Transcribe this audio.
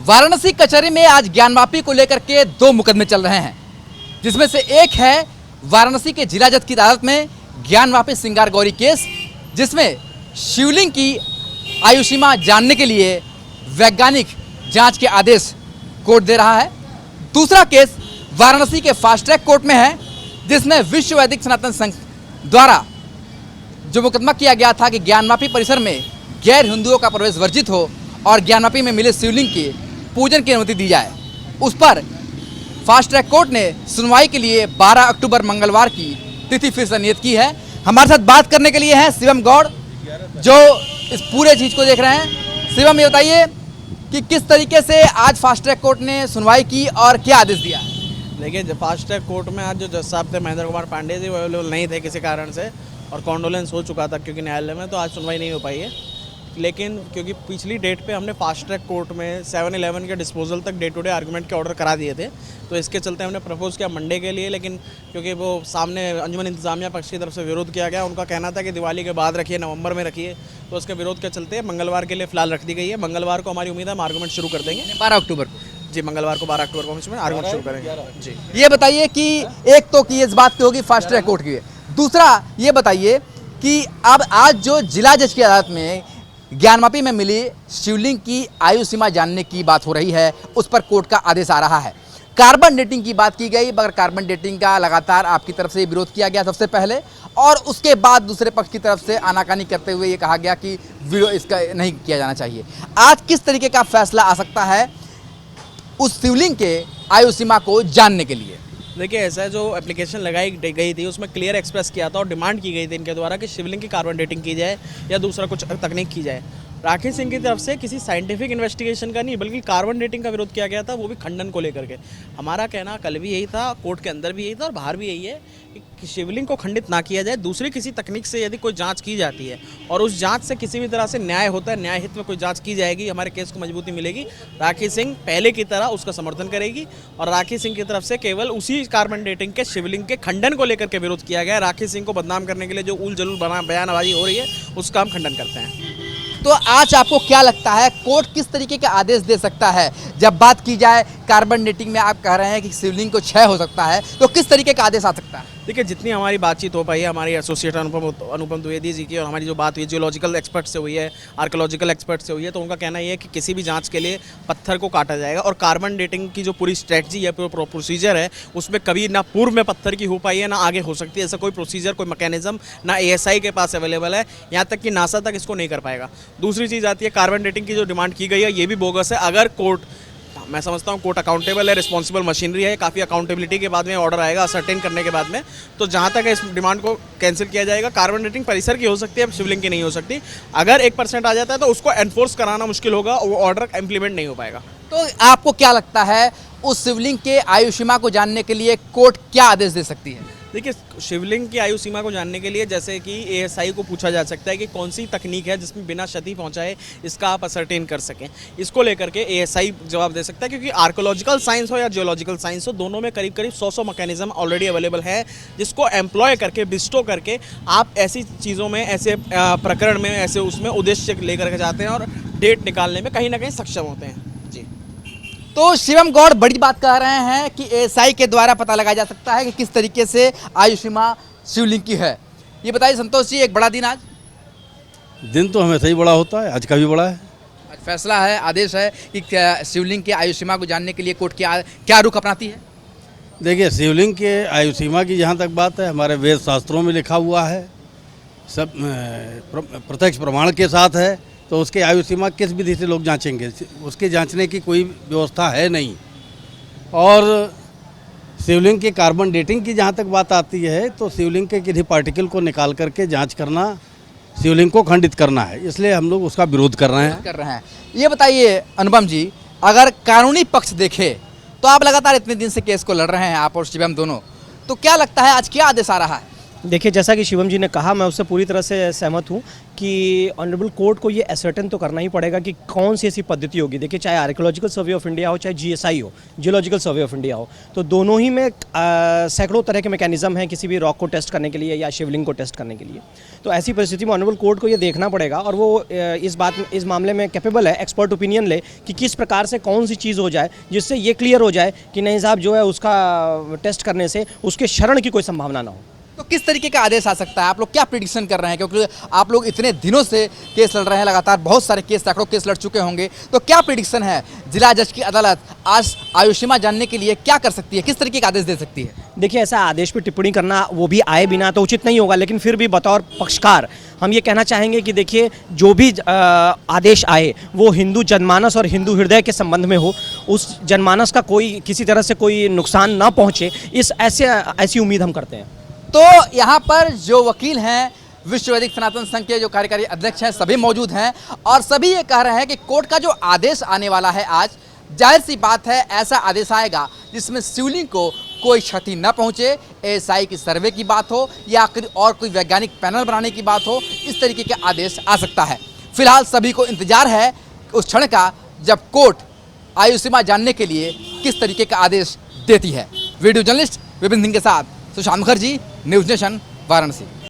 वाराणसी कचहरी में आज ज्ञानवापी को लेकर के दो मुकदमे चल रहे हैं, जिसमें से एक है वाराणसी के जिला जज की अदालत में ज्ञानवापी श्रृंगार गौरी केस, जिसमें शिवलिंग की आयु सीमा जानने के लिए वैज्ञानिक जांच के आदेश कोर्ट दे रहा है। दूसरा केस वाराणसी के फास्ट ट्रैक कोर्ट में है, जिसमें विश्व वैदिक सनातन संघ द्वारा जो मुकदमा किया गया था कि ज्ञानवापी परिसर में गैर हिंदुओं का प्रवेश वर्जित हो और ज्ञानवापी में मिले शिवलिंग के पूजन की अनुमति दी जाए, उस पर फास्ट ट्रैक कोर्ट ने सुनवाई के लिए 12 अक्टूबर मंगलवार की तिथि फिर से नियत की है। हमारे साथ बात करने के लिए हैं शिवम गौड़, जो इस पूरे चीज़ को देख रहे हैं। शिवम, ये बताइए कि किस तरीके से आज फास्ट ट्रैक कोर्ट ने सुनवाई की और क्या आदेश दिया? देखिए, फास्ट ट्रैक कोर्ट में आज जो जज साहब थे महेंद्र कुमार पांडे जी, वो अवेलेबल नहीं थे किसी कारण से, और कॉन्डोलेंस हो चुका था क्योंकि न्यायालय में, तो आज सुनवाई नहीं हो पाई है। लेकिन क्योंकि पिछली डेट पे हमने फास्ट ट्रैक कोर्ट में 7/11 के डिस्पोजल तक डे टू डे आर्गूमेंट के ऑर्डर करा दिए थे, तो इसके चलते हमने प्रपोज किया मंडे के लिए। लेकिन क्योंकि वो सामने अंजुमन इंतजामिया पक्ष की तरफ से विरोध किया गया, उनका कहना था कि दिवाली के बाद रखिए, नवंबर में रखिए, तो उसके विरोध के चलते मंगलवार के लिए फिलहाल रख दी गई है। मंगलवार को हमारी उम्मीद है हम आर्गूमेंट शुरू कर देंगे 12 अक्टूबर को। जी, मंगलवार को 12 अक्टूबर को हम आर्गूमेंट शुरू करेंगे। जी, ये बताइए कि एक तो कि इस बात की होगी फास्ट ट्रैक कोर्ट की, दूसरा ये बताइए कि अब आज जो जिला जज की अदालत में ज्ञानवापी में मिली शिवलिंग की आयु सीमा जानने की बात हो रही है, उस पर कोर्ट का आदेश आ रहा है। कार्बन डेटिंग की बात की गई, मगर कार्बन डेटिंग का लगातार आपकी तरफ से विरोध किया गया सबसे पहले, और उसके बाद दूसरे पक्ष की तरफ से आनाकानी करते हुए ये कहा गया कि इसका नहीं किया जाना चाहिए। आज किस तरीके का फैसला आ सकता है उस शिवलिंग के आयु सीमा को जानने के लिए? देखिए, ऐसा जो एप्लीकेशन लगाई गई थी उसमें क्लियर एक्सप्रेस किया था और डिमांड की गई थी इनके द्वारा कि शिवलिंग की कार्बन डेटिंग की जाए या दूसरा कुछ तकनीक की जाए। राखी सिंह की तरफ से किसी साइंटिफिक इन्वेस्टिगेशन का नहीं बल्कि कार्बन डेटिंग का विरोध किया गया था, वो भी खंडन को लेकर के। हमारा कहना कल भी यही था, कोर्ट के अंदर भी यही था और बाहर भी यही है कि शिवलिंग को खंडित ना किया जाए। दूसरी किसी तकनीक से यदि कोई जांच की जाती है और उस जांच से किसी भी तरह से न्याय होता है, न्याय हित में कोई जांच की जाएगी, हमारे केस को मजबूती मिलेगी। राखी सिंह पहले की तरह उसका समर्थन करेगी और राखी सिंह की तरफ से केवल उसी कार्बन डेटिंग के शिवलिंग के खंडन को लेकर के विरोध किया गया है। राखी सिंह को बदनाम करने के लिए जो उल जलूल बयानबाजी हो रही है, उसका हम खंडन करते हैं। तो आज आपको क्या लगता है कोर्ट किस तरीके के आदेश दे सकता है? जब बात की जाए कार्बन डेटिंग में, आप कह रहे हैं कि शिवलिंग को क्षय हो सकता है, तो किस तरीके का आदेश आ सकता है? देखिए, जितनी हमारी बातचीत हो पाई है हमारी एसोसिएट अनुपम द्विवेदी जी की, और हमारी जो बात हुई जियोलॉजिकल एक्सपर्ट से हुई है, आर्कोलॉजिकल एक्सपर्ट से हुई है, तो उनका कहना ये है कि किसी भी जांच के लिए पत्थर को काटा जाएगा और कार्बन डेटिंग की जो पूरी स्ट्रेटजी है, प्रोसीजर है, उसमें कभी ना पूर्व में पत्थर की हो पाई है ना आगे हो सकती है। ऐसा कोई प्रोसीजर, कोई मैकेनिज्म ना ASI के पास अवेलेबल है, यहाँ तक कि नासा तक इसको नहीं कर पाएगा। दूसरी चीज़ आती है कार्बन डेटिंग की जो डिमांड की गई है, ये भी बोगस है। अगर कोर्ट, मैं समझता हूँ कोर्ट अकाउंटेबल है, रिस्पॉन्सिबल मशीनरी है, काफ़ी अकाउंटेबिलिटी के बाद में ऑर्डर आएगा असर्टेन करने के बाद में, तो जहाँ तक है इस डिमांड को कैंसिल किया जाएगा। कार्बन डेटिंग परिसर की हो सकती है, शिवलिंग की नहीं हो सकती। अगर 1% आ जाता है तो उसको एनफोर्स कराना मुश्किल होगा, वो ऑर्डर इम्प्लीमेंट नहीं हो पाएगा। तो आपको क्या लगता है उस शिवलिंग के आयु सीमा को जानने के लिए कोर्ट क्या आदेश दे सकती है? देखिए, शिवलिंग की आयु सीमा को जानने के लिए जैसे कि ASI को पूछा जा सकता है कि कौन सी तकनीक है जिसमें बिना क्षति पहुंचाए इसका आप असर्टेन कर सकें। इसको लेकर के ASI जवाब दे सकता है, क्योंकि आर्कोलॉजिकल साइंस हो या जियोलॉजिकल साइंस हो, दोनों में करीब करीब 100 मैकेनिज्म ऑलरेडी अवेलेबल है, जिसको एम्प्लॉय करके, बिस्टो करके आप ऐसी चीज़ों में, ऐसे प्रकरण में, ऐसे उसमें उद्देश्य लेकर के जाते हैं और डेट निकालने में कहीं ना कहीं सक्षम होते हैं। जी, तो शिवम गौड़ बड़ी बात कह रहे हैं कि ASI के द्वारा पता लगाया जा सकता है कि किस तरीके से आयु सीमा शिवलिंग की है। ये बताइए संतोष जी, एक बड़ा दिन आज? दिन तो हमेशा ही बड़ा होता है, आज का भी बड़ा है। आज फैसला है, आदेश है कि शिवलिंग की आयु सीमा को जानने के लिए कोर्ट क्या रुख अपनाती है? देखिए, शिवलिंग के आयु सीमा की जहाँ तक बात है, हमारे वेद शास्त्रों में लिखा हुआ है, सब प्रत्यक्ष प्रमाण के साथ है, तो उसकी आयु सीमा किस विधि से लोग जांचेंगे? उसके जांचने की कोई व्यवस्था है नहीं। और शिवलिंग की कार्बन डेटिंग की जहाँ तक बात आती है, तो शिवलिंग के किसी पार्टिकल को निकाल करके जांच करना, शिवलिंग को खंडित करना है, इसलिए हम लोग उसका विरोध कर रहे हैं। ये बताइए अनुपम जी, अगर कानूनी पक्ष देखे तो आप लगातार इतने दिन से केस को लड़ रहे हैं, आप और शिवम दोनों, तो क्या लगता है आज क्या आदेश आ रहा है? देखिए, जैसा कि शिवम जी ने कहा, मैं उससे पूरी तरह से सहमत हूँ कि ऑनरेबल कोर्ट को ये एसर्टेन तो करना ही पड़ेगा कि कौन सी ऐसी पद्धति होगी। देखिए, चाहे आर्कियोलॉजिकल सर्वे ऑफ इंडिया हो, चाहे जीएसआई हो, जियोलॉजिकल सर्वे ऑफ इंडिया हो, तो दोनों ही में सैकड़ों तरह के मैकेनिज्म हैं किसी भी रॉक को टेस्ट करने के लिए या शिवलिंग को टेस्ट करने के लिए। तो ऐसी परिस्थिति में ऑनरेबल कोर्ट को ये देखना पड़ेगा और वो इस मामले में कैपेबल है, एक्सपर्ट ओपिनियन ले कि किस प्रकार से कौन सी चीज़ हो जाए जिससे ये क्लियर हो जाए कि नहीं साहब जो है उसका टेस्ट करने से उसके शरण की कोई संभावना ना हो। तो किस तरीके का आदेश आ सकता है? आप लोग क्या प्रिडिक्शन कर रहे हैं, क्योंकि आप लोग इतने दिनों से केस लड़ रहे हैं, लगातार बहुत सारे केस, सैकड़ों केस लड़ चुके होंगे, तो क्या प्रिडिक्शन है? जिला जज की अदालत आज आयुषीमा जानने के लिए क्या कर सकती है, किस तरीके का आदेश दे सकती है? देखिए, ऐसा आदेश पे टिप्पणी करना, वो भी आए बिना, तो उचित नहीं होगा, लेकिन फिर भी बतौर पक्षकार हम ये कहना चाहेंगे कि देखिए, जो भी आदेश आए वो हिंदू जनमानस और हिंदू हृदय के संबंध में हो, उस जनमानस का कोई किसी तरह से कोई नुकसान ना पहुँचे, ऐसी उम्मीद हम करते हैं। तो यहाँ पर जो वकील हैं, विश्व वैदिक सनातन संघ के जो कार्यकारी अध्यक्ष हैं, सभी मौजूद हैं और सभी ये कह रहे हैं कि कोर्ट का जो आदेश आने वाला है आज, जाहिर सी बात है ऐसा आदेश आएगा जिसमें शिवलिंग को कोई क्षति न पहुंचे, एएसआई की सर्वे की बात हो या और कोई वैज्ञानिक पैनल बनाने की बात हो, इस तरीके के आदेश आ सकता है। फिलहाल सभी को इंतजार है उस क्षण का जब कोर्ट आयुषीमा जानने के लिए किस तरीके का आदेश देती है। वीडियो जर्नलिस्ट विपिन सिंह के साथ सुशांत मुखर्जी, न्यूज़ नेशन, वाराणसी।